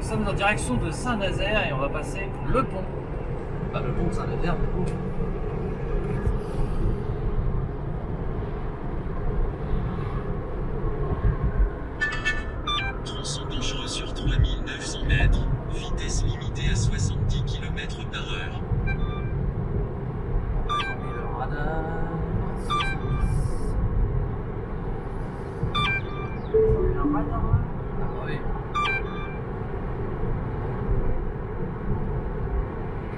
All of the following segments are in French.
sommes en direction de Saint-Nazaire et on va passer le pont. Bah, le pont de Saint-Nazaire, du coup. Tronçon dangereux sur 3900 mètres, vitesse limitée à 70 km/h. Ils ont mis le radar. 70. Ils ont mis un radar là. Ah bah oui.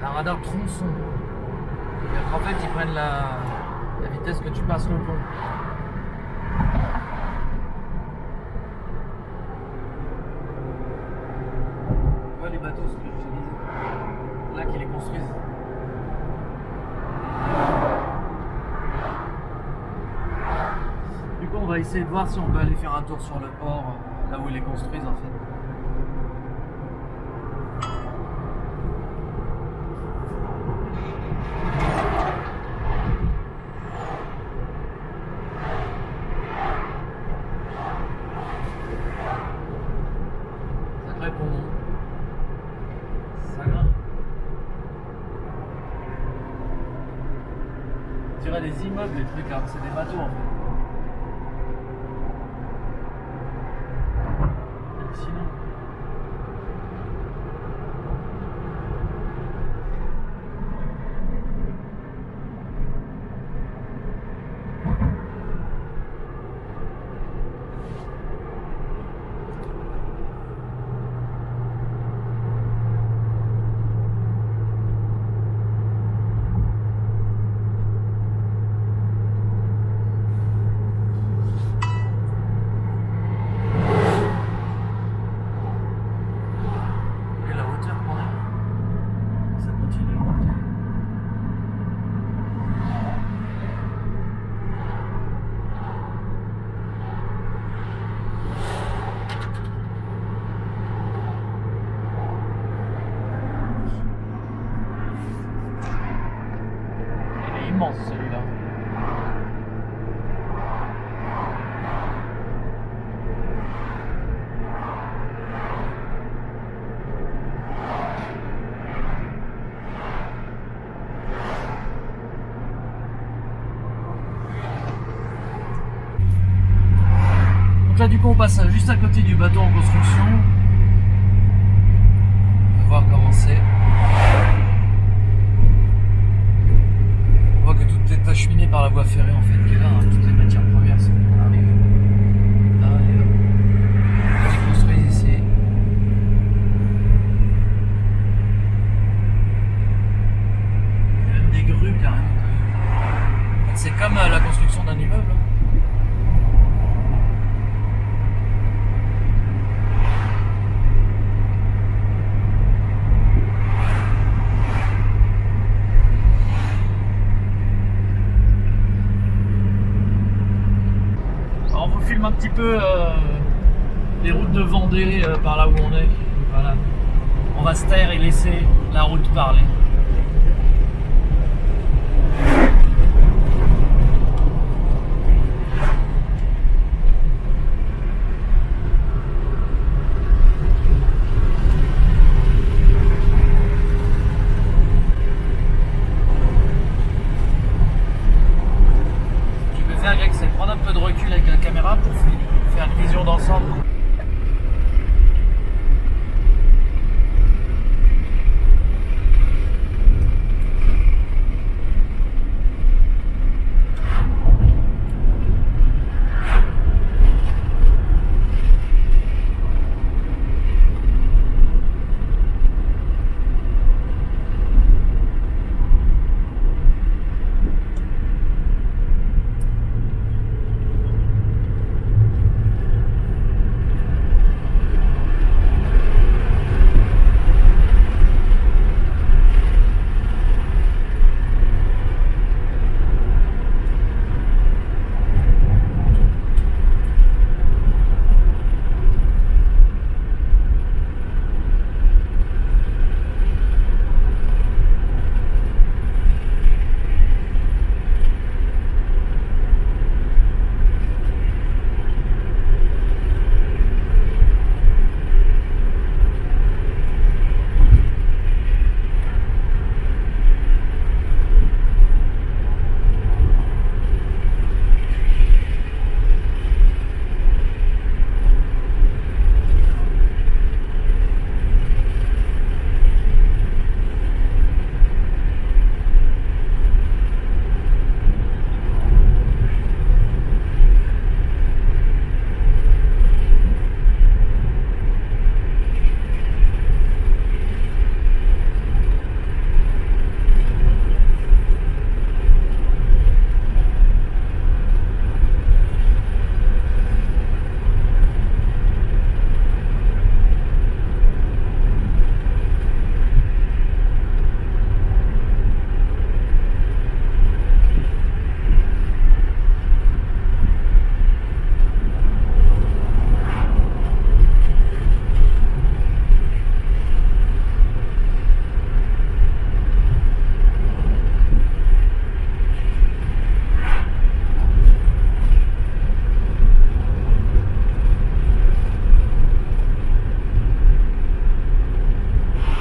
Un radar tronçon. C'est-à-dire qu'en fait ils prennent la vitesse que tu passes le pont. Tu vois les bateaux, ce que je te disais. Là qui les construisent. Du coup on va essayer de voir si on peut aller faire un tour sur le port, là où ils les construisent en fait. Sacré pont. Ça grimpe. On dirait des immeubles les trucs là, c'est des bateaux en fait. Hallucinant. Et la hauteur qu'on a, ça continue de monter. Il est immense celui-là. Donc là du coup on passe juste à côté du bateau en construction. On va voir comment c'est. On voit que tout est acheminé par la voie ferrée en fait qui est là, hein. Toutes les matières premières ça arrive. Là et hop. Ils construisent ici. Il y a même des grues carrément. C'est comme la construction d'un immeuble. Hein. Alors, on vous filme un petit peu les routes de Vendée par là où on est. Voilà. On va se taire et laisser la route parler. Ce que je vais faire, Greg, c'est prendre un peu de recul avec la caméra pour faire une vision d'ensemble.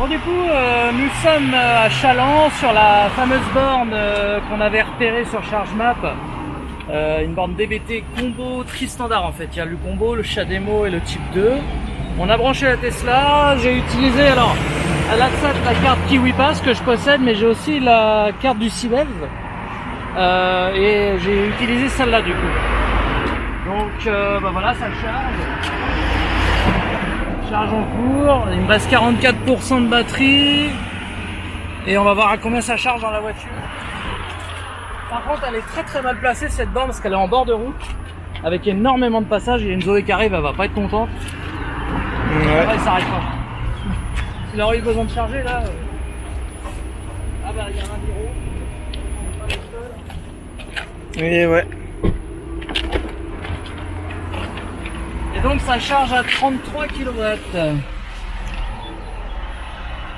Bon du coup, nous sommes à Chaland sur la fameuse borne qu'on avait repérée sur ChargeMap. Une borne DBT combo tri-standard en fait. Il y a le combo, le CHAdeMO et le type 2. On a branché la Tesla. J'ai utilisé alors à l'AXAT la carte KiwiPass que je possède, mais j'ai aussi la carte du CIVEV. Et j'ai utilisé celle-là du coup. Donc bah voilà, ça charge. Charge en cours, il me reste 44% de batterie et on va voir à combien ça charge dans la voiture. Par contre, elle est très très mal placée cette borne parce qu'elle est en bord de route avec énormément de passages. Il y a une Zoé qui arrive, elle va pas être contente. Ouais, elle s'arrête pas. Il aurait eu besoin de charger là. Ah bah il y a un bureau. Et ouais. Et donc ça charge à 33 kW.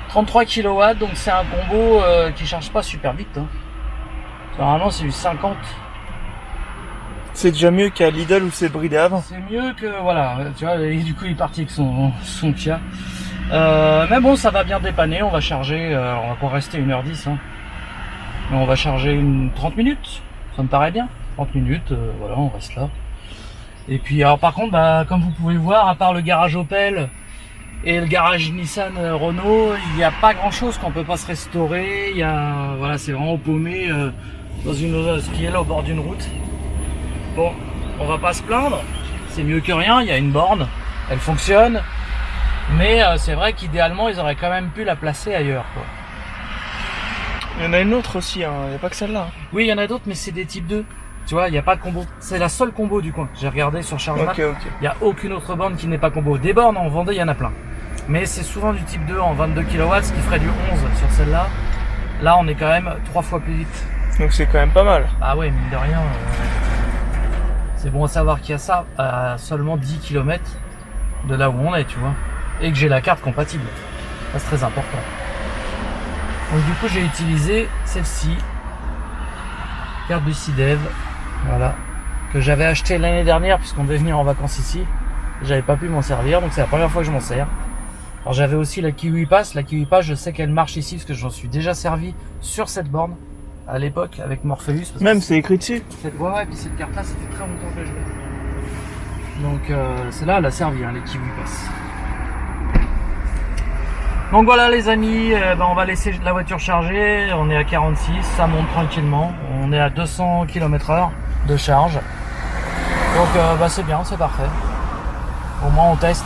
33 kW, donc c'est un combo qui charge pas super vite. Hein. Normalement c'est du 50. C'est déjà mieux qu'à Lidl où c'est bridé avant. C'est mieux que voilà, tu vois, et du coup il est parti avec son Kia. Mais bon, ça va bien dépanner, on va charger, on va pas rester 1h10. Hein. Mais on va charger une 30 minutes, ça me paraît bien. 30 minutes, voilà, on reste là. Et puis alors par contre, bah, comme vous pouvez voir, à part le garage Opel et le garage Nissan Renault, il n'y a pas grand chose qu'on peut pas se restaurer. Il y a, voilà, c'est vraiment paumé dans une ce qui est là au bord d'une route. Bon, on va pas se plaindre, c'est mieux que rien. Il y a une borne, elle fonctionne, mais c'est vrai qu'idéalement ils auraient quand même pu la placer ailleurs, quoi. Il y en a une autre aussi, hein. Il n'y a pas que celle-là. Oui, il y en a d'autres, mais c'est des types 2. Tu vois, il n'y a pas de combo. C'est la seule combo du coin. J'ai regardé sur ChargeMap. Ok. Il n'y a aucune autre borne qui n'est pas combo. Des bornes en Vendée, il y en a plein. Mais c'est souvent du type 2 en 22 kW, ce qui ferait du 11 sur celle-là. Là, on est quand même 3 fois plus vite. Donc c'est quand même pas mal. Ah ouais, mine de rien. C'est bon à savoir qu'il y a ça à seulement 10 km de là où on est, tu vois. Et que j'ai la carte compatible. Ça, c'est très important. Donc du coup, j'ai utilisé celle-ci. Carte du CIVEV. Voilà, que j'avais acheté l'année dernière puisqu'on devait venir en vacances ici. J'avais pas pu m'en servir, donc c'est la première fois que je m'en sers. Alors j'avais aussi la KiwiPass. La KiwiPass, je sais qu'elle marche ici parce que j'en suis déjà servi sur cette borne à l'époque avec Morpheus. Même c'est écrit dessus. Ouais, puis cette carte-là, ça fait très longtemps que je l'ai. Donc celle-là, elle a servi, hein, les KiwiPass. Donc voilà les amis, on va laisser la voiture charger. On est à 46, ça monte tranquillement. On est à 200 km/h de charge. Donc c'est bien, c'est parfait. Au moins on teste.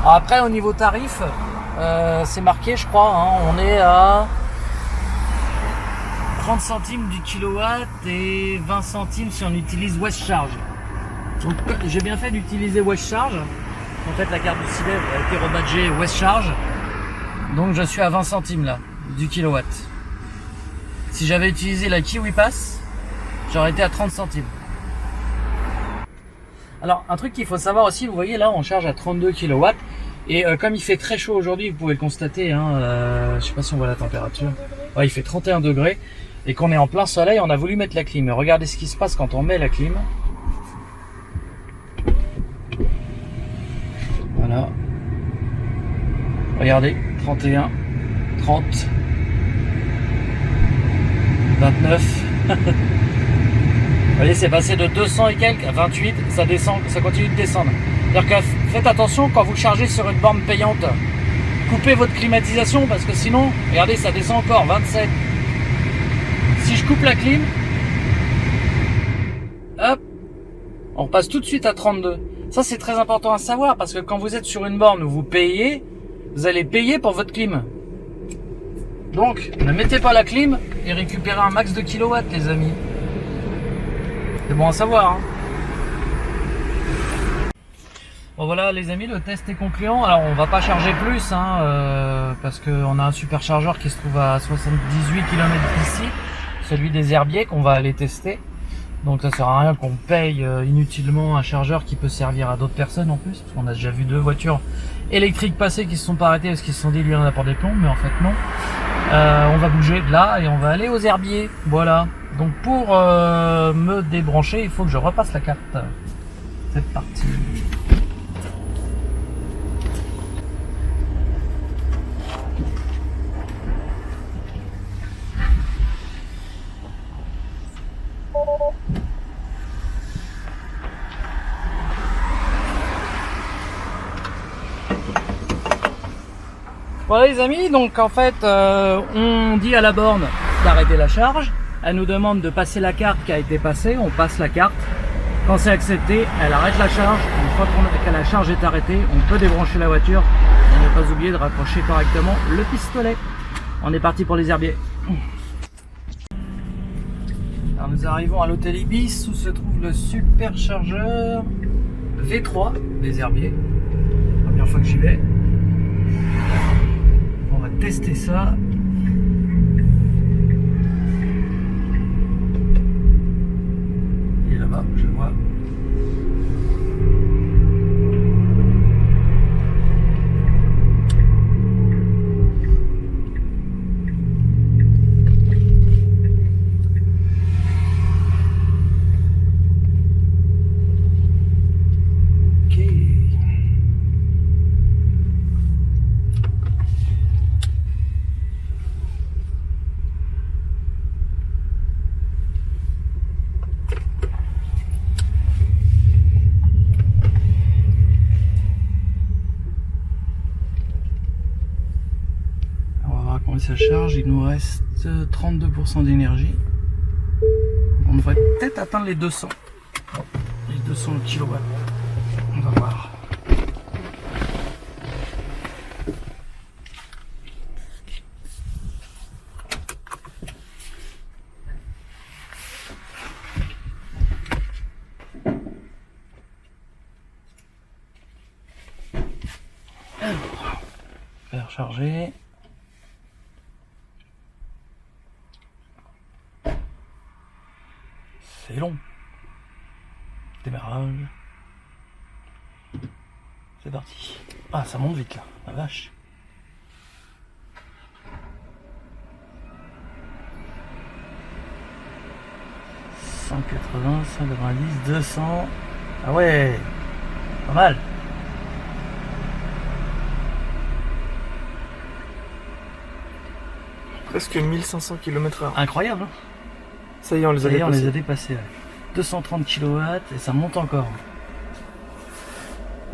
Alors, après au niveau tarif, c'est marqué je crois, hein, on est à 30 centimes du kilowatt et 20 centimes si on utilise West Charge. Donc j'ai bien fait d'utiliser West Charge. En fait la carte du CIVEV a été rebadgée West Charge. Donc je suis à 20 centimes là, du kilowatt. Si j'avais utilisé la KiwiPass, j'aurais été à 30 centimes. Alors un truc qu'il faut savoir aussi, vous voyez là on charge à 32 kW. Et comme il fait très chaud aujourd'hui, vous pouvez le constater, hein, je sais pas si on voit la température. Ouais, il fait 31 degrés et qu'on est en plein soleil, on a voulu mettre la clim. Regardez ce qui se passe quand on met la clim. Voilà. Regardez, 31, 30, 29. Vous voyez, c'est passé de 200 et quelques à 28, ça descend, ça continue de descendre. C'est-à-dire que faites attention quand vous chargez sur une borne payante. Coupez votre climatisation parce que sinon, regardez, ça descend encore, 27. Si je coupe la clim, hop, on repasse tout de suite à 32. Ça, c'est très important à savoir parce que quand vous êtes sur une borne où vous payez, vous allez payer pour votre clim. Donc, ne mettez pas la clim et récupérez un max de kilowatts, les amis. C'est bon à savoir, hein. Bon voilà les amis, le test est concluant. Alors on va pas charger plus, hein, parce qu'on a un superchargeur qui se trouve à 78 km d'ici, celui des Herbiers qu'on va aller tester. Donc ça sert à rien qu'on paye inutilement un chargeur qui peut servir à d'autres personnes en plus, parce qu'on a déjà vu 2 voitures électriques passer qui se sont pas arrêtées parce qu'ils se sont dit lui on a pour des plombs, mais en fait non. On va bouger de là et on va aller aux Herbiers. Voilà. Donc pour me débrancher, il faut que je repasse la carte. C'est parti. Voilà les amis, donc en fait on dit à la borne d'arrêter la charge, elle nous demande de passer la carte qui a été passée, on passe la carte, quand c'est accepté, elle arrête la charge, une fois que la charge est arrêtée, on peut débrancher la voiture et ne pas oublier de raccrocher correctement le pistolet. On est parti pour les herbiers. Alors nous arrivons à l'hôtel Ibis où se trouve le superchargeur V3 des herbiers, première fois que j'y vais. On va tester ça. Il est là-bas, je le vois. Comment ça charge, il nous reste 32% d'énergie. On devrait peut-être atteindre les 200 kW. On va voir. Alors, faire charger. C'est long. Démarrage. C'est parti. Ah, ça monte vite là, la vache. « 180, 190, 200... » Ah ouais, pas mal. Presque 1500 km/h. Incroyable, hein. Ça y est, on les a dépassés. On les a dépassés. Ouais. 230 kW et ça monte encore.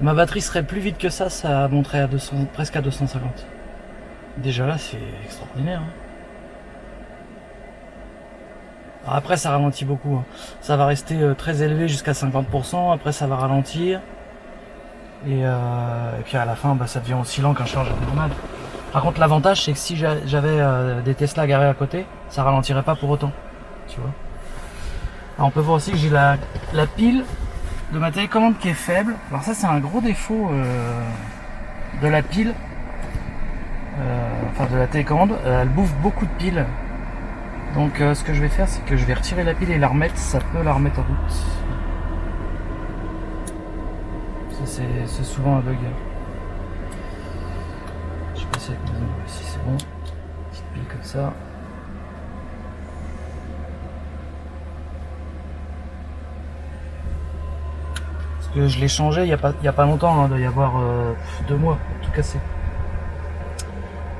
Ma batterie serait plus vite que ça monterait à 200, presque à 250. Déjà là, c'est extraordinaire. Hein. Alors après, ça ralentit beaucoup. Hein. Ça va rester très élevé jusqu'à 50%. Après, ça va ralentir. Et puis à la fin, bah, ça devient aussi lent qu'un chargeur normal. Par contre, l'avantage, c'est que si j'avais des Tesla garés à côté, ça ralentirait pas pour autant. Tu vois. Alors on peut voir aussi que j'ai la pile de ma télécommande qui est faible. Alors ça c'est un gros défaut de la pile, enfin de la télécommande, elle bouffe beaucoup de piles. Donc ce que je vais faire, c'est que je vais retirer la pile et la remettre, ça peut la remettre en route. Ça c'est souvent un bug. Je sais pas si c'est bon. Petite pile comme ça. Que je l'ai changé il y a pas longtemps, hein, il doit y avoir 2 mois pour tout casser.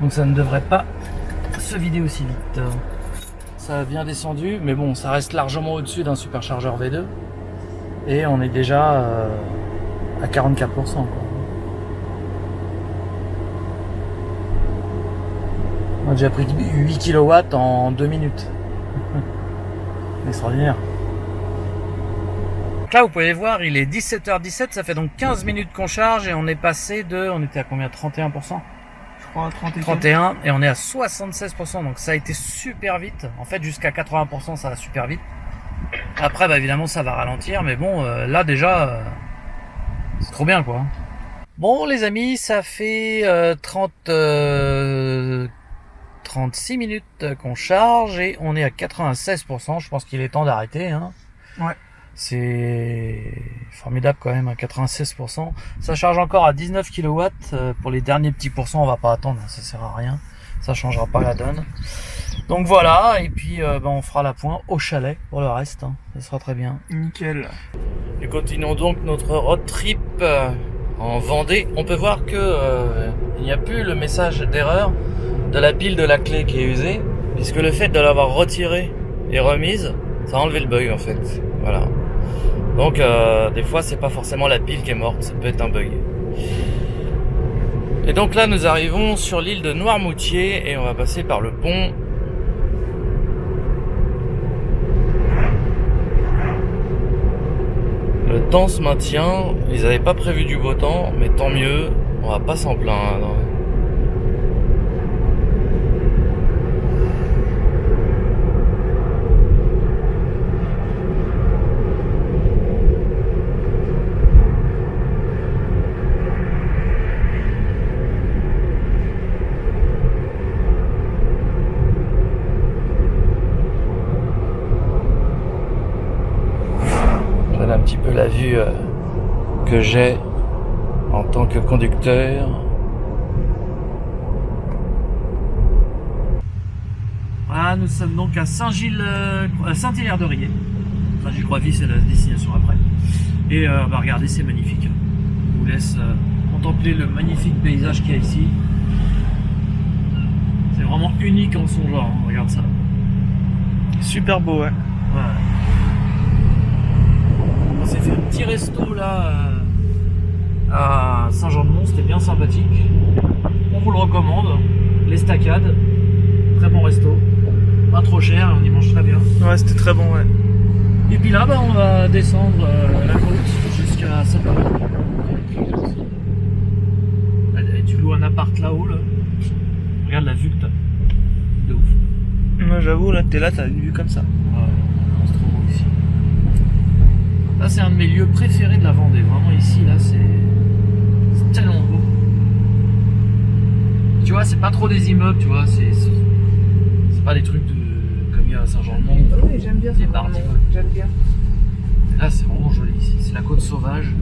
Donc ça ne devrait pas se vider aussi vite. Ça a bien descendu, mais bon, ça reste largement au-dessus d'un superchargeur V2. Et on est déjà à 44%. Quoi. On a déjà pris 8 kW en 2 minutes. Extraordinaire. Là vous pouvez voir, il est 17h17, ça fait donc 15 minutes qu'on charge et on est passé on était à combien, 31%? Je crois 31 et on est à 76%, donc ça a été super vite. En fait jusqu'à 80% ça va super vite. Après bah évidemment ça va ralentir, mais bon là déjà c'est trop bien quoi. Bon les amis, ça fait 36 minutes qu'on charge et on est à 96%, je pense qu'il est temps d'arrêter. Hein. Ouais. C'est formidable quand même à 96%. Ça charge encore à 19 kW. Pour les derniers petits pourcents, on va pas attendre, ça sert à rien. Ça changera pas la donne. Donc voilà, et puis on fera la pointe au chalet pour le reste. Hein. Ça sera très bien. Nickel. Et continuons donc notre road trip en Vendée. On peut voir que il n'y a plus le message d'erreur de la pile de la clé qui est usée, puisque le fait de l'avoir retirée et remise, ça a enlevé le bug en fait. Voilà. Donc des fois c'est pas forcément la pile qui est morte, ça peut être un bug. Et donc là, nous arrivons sur l'île de Noirmoutier et on va passer par le pont. Le temps se maintient. Ils n'avaient pas prévu du beau temps, mais tant mieux. On va pas s'en plaindre. Voilà un petit peu la vue que j'ai en tant que conducteur. Voilà, nous sommes donc à Saint-Hilaire-de-Riez. Saint-Gilles-Croix-Vie, c'est la destination après. Et bah, regardez, c'est magnifique. Je vous laisse contempler le magnifique paysage qu'il y a ici. C'est vraiment unique en son genre, hein. Regarde ça. Super beau, ouais. Voilà. On s'est fait un petit resto là à Saint-Jean-de-Mont, c'était bien sympathique. On vous le recommande. L'Estacade, très bon resto, pas trop cher, on y mange très bien. Ouais, c'était très bon, ouais. Et puis là, bah, on va descendre la côte jusqu'à Saint-Paul. Tu loues un appart là-haut, là. Regarde la vue que t'as. De ouf. Moi, j'avoue, là, t'es là, t'as une vue comme ça. Ouais, c'est trop beau ici. Là, c'est un de mes lieux préférés de la Vendée. Vraiment, ici, là, c'est tellement beau. Tu vois, c'est pas trop des immeubles, tu vois, c'est pas des trucs comme il y a à Saint-Jean-de-Mont. Oui, j'aime bien Des ça. bars, Vraiment, j'aime bien. Là, c'est vraiment joli ici. C'est la côte sauvage. Ça,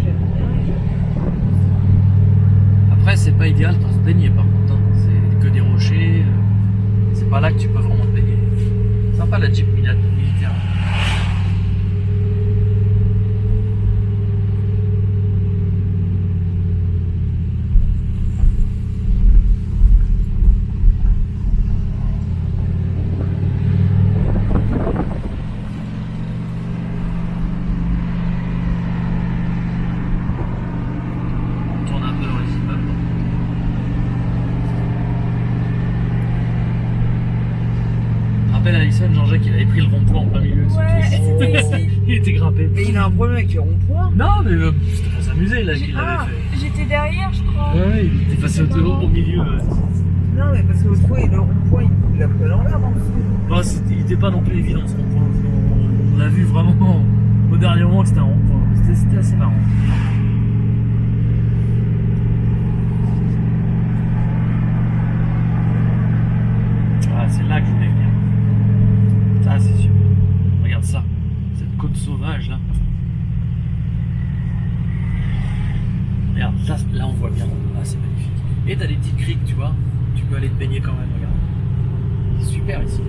j'aime bien. Après, c'est pas idéal pour se baigner, par contre. Hein. C'est que des rochers. C'est pas là que tu peux vraiment te baigner. Sympa la Jeep militaire. On tourne un peu dans les immeubles. Je rappelle Alison, Jean-Jacques, il avait pris le rond-point en plein milieu. Ouais, c'était ici. Il était grimpé. Mais il a un problème avec les ronds-points. Non, mais c'était pour s'amuser là qu'il l'avait Ah, fait. j'étais derrière, je crois. Ouais, il était passé au milieu. Non, mais parce que le trou et le rond-point, il a pris l'envers en dessous. Non, il était pas non plus évident ce rond-point. On a vu vraiment au dernier moment que c'était un rond-point. C'était assez marrant. Ah, c'est là que je voulais venir. Ça, c'est super. Regarde ça. Cette côte sauvage là. Regarde, là on voit bien. Ah, c'est magnifique. Et t'as des petites criques, tu vois. Tu peux aller te baigner quand même, regarde. C'est super ici.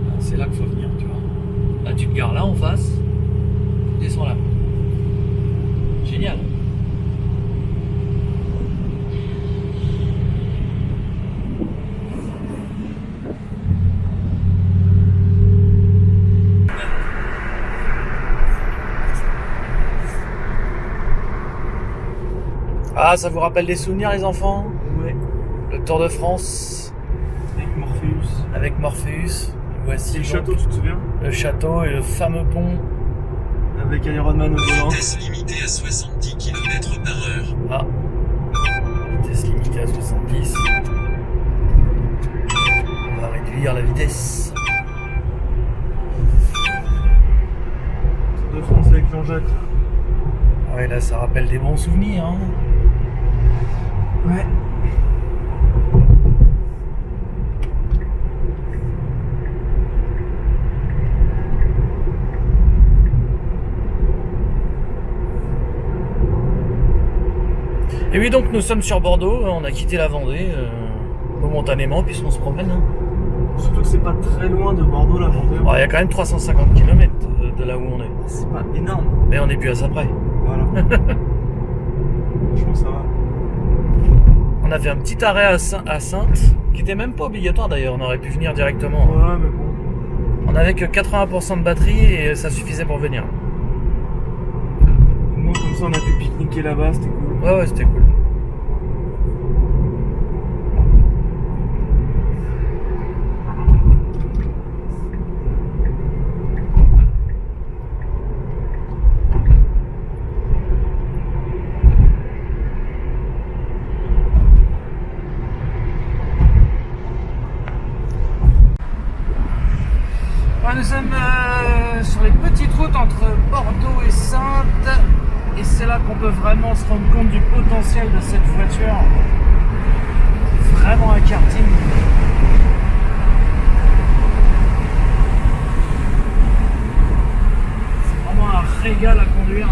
Ah, c'est là qu'il faut venir, tu vois. Là, tu te gares là en face. Tu descends là. Génial. Ah, ça vous rappelle des souvenirs, les enfants? Ouais. Le Tour de France Avec Morpheus. avec Morpheus. Voici C'est le donc château, tu te souviens? le château et le fameux pont. Avec Iron Man au volant. Vitesse limitée à 70 km/h. Ah, vitesse limitée à 70. On va réduire la vitesse. Tour de France avec Jean-Jacques. Ah ouais, là, ça rappelle des bons souvenirs. Hein. Ouais. Et oui, donc nous sommes sur Bordeaux. On a quitté la Vendée momentanément puisqu'on se promène. Hein. Surtout que c'est pas très loin de Bordeaux, la Vendée. Bon, il y a quand même 350 km de là où on est. C'est pas énorme. Mais on n'est plus à ça près. Voilà. Franchement, ça va. On a fait un petit arrêt à Saintes, qui était même pas obligatoire d'ailleurs, on aurait pu venir directement. Ouais, mais bon. On avait que 80% de batterie et ça suffisait pour venir. Au moins, comme ça, on a pu pique-niquer là-bas, c'était cool. Ouais, c'était cool. Nous sommes sur les petites routes entre Bordeaux et Saintes, et c'est là qu'on peut vraiment se rendre compte du potentiel de cette voiture. Vraiment un karting. C'est vraiment un régal à conduire.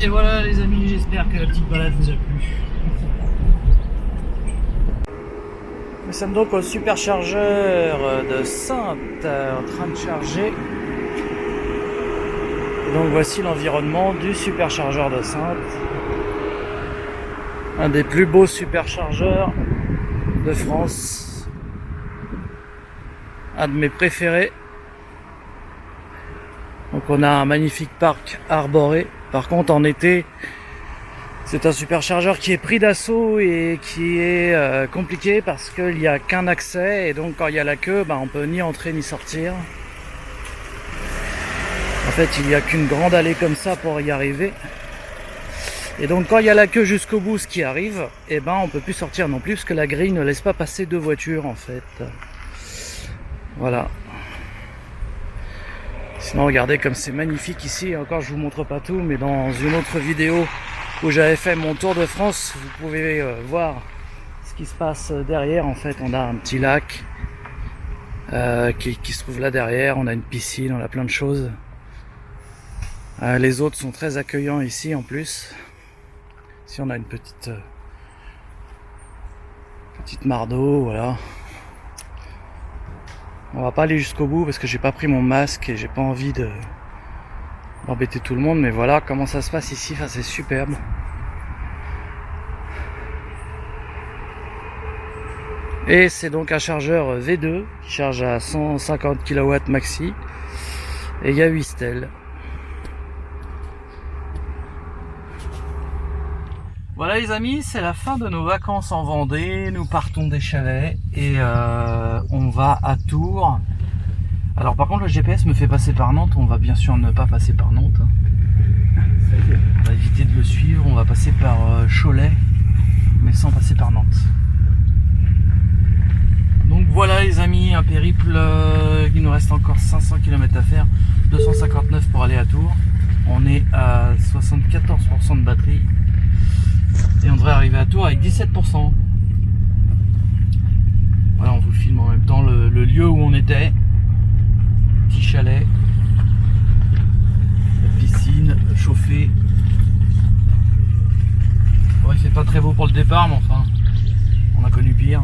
Et voilà les amis, j'espère que la petite balade vous a plu. Nous sommes donc au superchargeur de Saintes en train de charger. Et donc voici l'environnement du superchargeur de Saintes. Un des plus beaux superchargeurs de France. Un de mes préférés. Donc on a un magnifique parc arboré. Par contre en été, c'est un superchargeur qui est pris d'assaut et qui est compliqué parce qu'il n'y a qu'un accès et donc quand il y a la queue, on peut ni entrer ni sortir. En fait il n'y a qu'une grande allée comme ça pour y arriver. Et donc quand il y a la queue jusqu'au bout, ce qui arrive, on peut plus sortir non plus parce que la grille ne laisse pas passer deux voitures en fait. Voilà. Sinon regardez comme c'est magnifique ici, encore je vous montre pas tout, mais dans une autre vidéo où j'avais fait mon tour de France, vous pouvez voir ce qui se passe derrière. En fait on a un petit lac qui se trouve là derrière, on a une piscine, on a plein de choses. Les autres sont très accueillants ici en plus. Ici on a une petite mare d'eau, voilà. On va pas aller jusqu'au bout parce que j'ai pas pris mon masque et j'ai pas envie d'embêter tout le monde, mais voilà comment ça se passe ici, enfin, c'est superbe. Et c'est donc un chargeur V2 qui charge à 150 kW maxi et il y a 8 stèles. Voilà les amis, c'est la fin de nos vacances en Vendée. Nous partons des chalets et on va à Tours. Alors par contre le GPS me fait passer par Nantes. On va bien sûr ne pas passer par Nantes. On va éviter de le suivre. On va passer par Cholet, mais sans passer par Nantes. Donc voilà les amis, un périple. Il nous reste encore 500 km à faire. 259 pour aller à Tours. On est à 74% de batterie. Et on devrait arriver à Tours avec 17%. Voilà, on vous filme en même temps le lieu où on était. Petit chalet. La piscine chauffée. Bon, il fait pas très beau pour le départ, mais enfin, on a connu pire.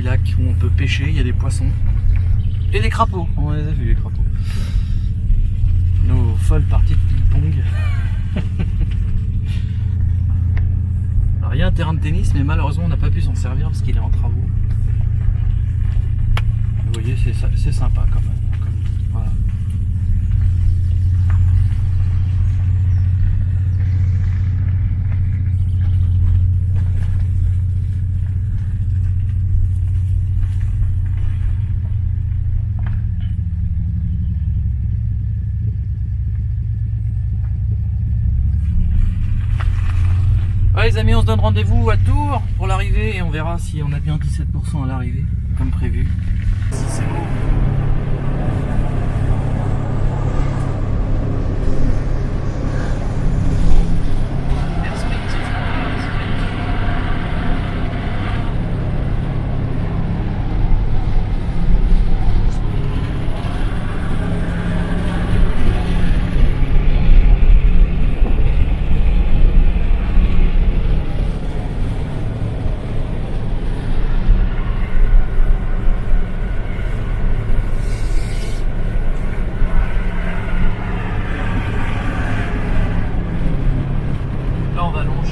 Lac où on peut pêcher, il y a des poissons et des crapauds, on les a vus les crapauds. Nos folles parties de ping-pong. Alors il y a un terrain de tennis mais malheureusement on n'a pas pu s'en servir parce qu'il est en travaux. Vous voyez c'est sympa quand même. Voilà. Ouais, les amis, on se donne rendez-vous à Tours pour l'arrivée et on verra si on a bien 17% à l'arrivée, comme prévu. Si c'est beau.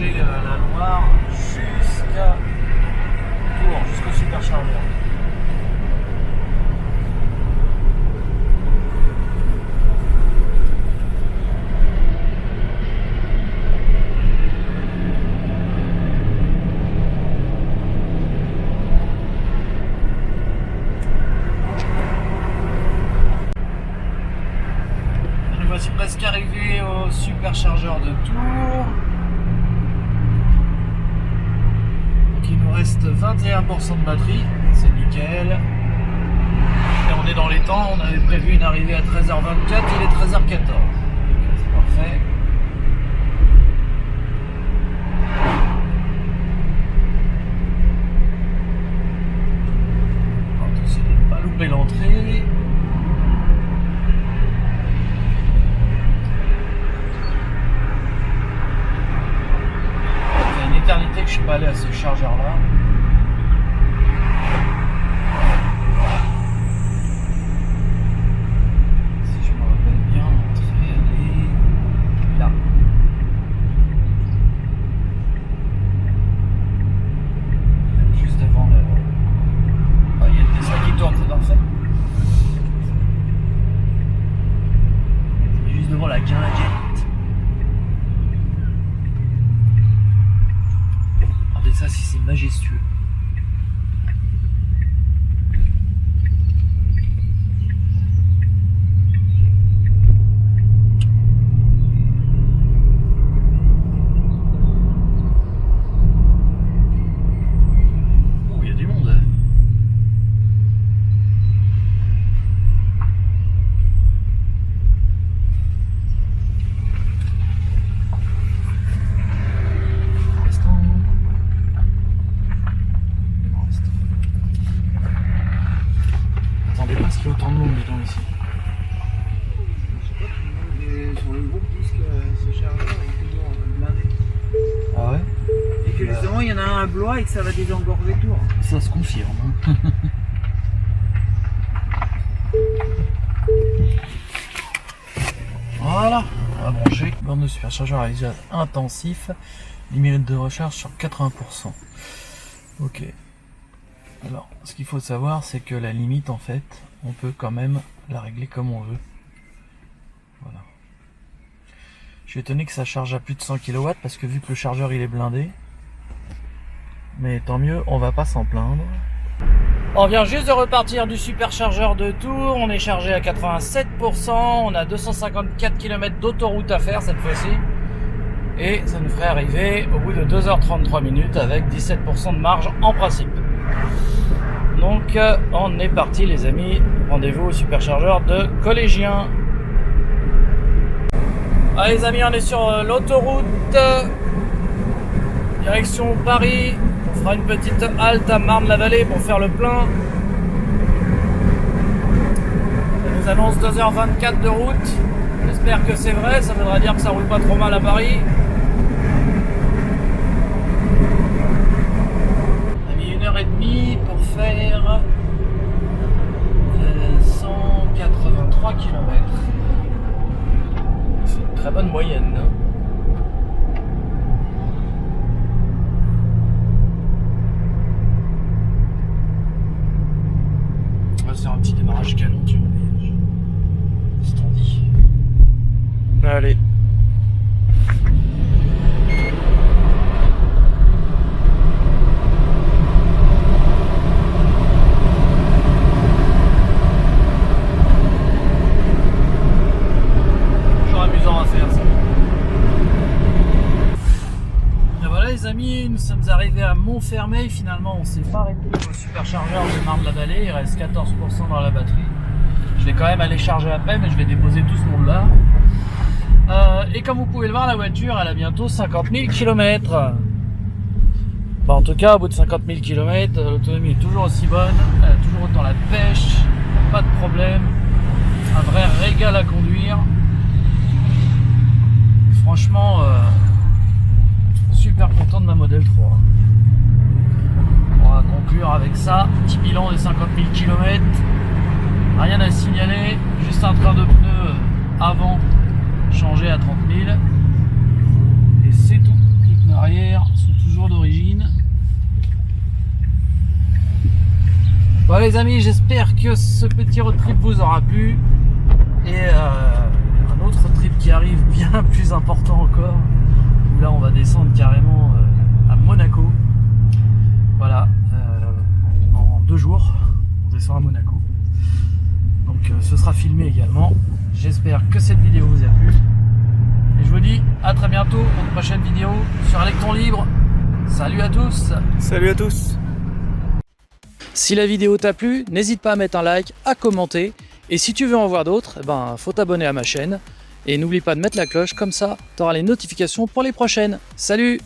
La Loire jusqu'à Tours, jusqu'au superchargeur. Nous voici presque arrivés au superchargeur de Tours. Il nous reste 21% de batterie, c'est nickel. Et on est dans les temps, on avait prévu une arrivée à 13h24, il est 13h14. C'est parfait. Attention de ne pas louper l'entrée. Que je suis pas allé à ce chargeur là. Si je me rappelle bien, l'entrée elle est là. Juste devant le. Ah, il y a le Tesla qui tourne, c'est parfait. Juste devant la guinguette. Ça, si c'est majestueux. Oh, il y a du monde. Parce qu'il y a autant de monde dedans ici. Je sais pas, mais sur le groupe disent que ce chargeur est toujours blindé. Ah ouais? Et que justement il y en a un à Blois et que ça va désengorger Tours. Ça se confirme. Hein. Voilà, on va brancher. Borne de superchargeur à usage intensif. Limite de recharge sur 80%. Ok. Alors, ce qu'il faut savoir, c'est que la limite, en fait, on peut quand même la régler comme on veut. Voilà. Je suis étonné que ça charge à plus de 100 kW parce que vu que le chargeur il est blindé. Mais tant mieux, on va pas s'en plaindre. On vient juste de repartir du superchargeur de Tours, on est chargé à 87%, on a 254 km d'autoroute à faire cette fois-ci. Et ça nous ferait arriver au bout de 2h33 minutes avec 17% de marge en principe. Donc on est parti les amis, rendez-vous au superchargeur de Collégien. Allez les amis, on est sur l'autoroute, direction Paris. On fera une petite halte à Marne-la-Vallée pour faire le plein. Ça nous annonce 2h24 de route. J'espère que c'est vrai, ça voudra dire que ça roule pas trop mal à Paris. On a mis 1h30 pour faire 183 km. C'est une très bonne moyenne. Hein. C'est un petit démarrage canon, tu vois, mais c'est ton dit. Allez. Toujours amusant à faire ça. Et voilà les amis, nous sommes arrivés à Montfermeil. Finalement on s'est pas arrêté au superchargeur de Marne-la-Vallée, il reste 14% dans la batterie. Je vais quand même aller charger après, mais je vais déposer tout ce monde là. Et comme vous pouvez le voir, la voiture elle a bientôt 50 000 km. Bah, en tout cas au bout de 50 000 km, l'autonomie est toujours aussi bonne, elle a toujours autant la pêche, pas de problème, un vrai régal à conduire. Franchement super content de ma Model 3. On va conclure avec ça, petit bilan des 50 000 km, rien à signaler, juste un train de pneus avant changé à 30 000 et c'est tout. Les pneus arrière sont toujours d'origine. Bon les amis, j'espère que ce petit road trip vous aura plu et un autre trip qui arrive bien plus important encore. Là on va descendre carrément à Monaco. Voilà, en 2 jours on descend à Monaco. Donc ce sera filmé également. J'espère que cette vidéo vous a plu. Et je vous dis à très bientôt pour une prochaine vidéo sur Electron Libre. Salut à tous. Salut à tous. Si la vidéo t'a plu, n'hésite pas à mettre un like, à commenter. Et si tu veux en voir d'autres, faut t'abonner à ma chaîne. Et n'oublie pas de mettre la cloche, comme ça tu auras les notifications pour les prochaines. Salut!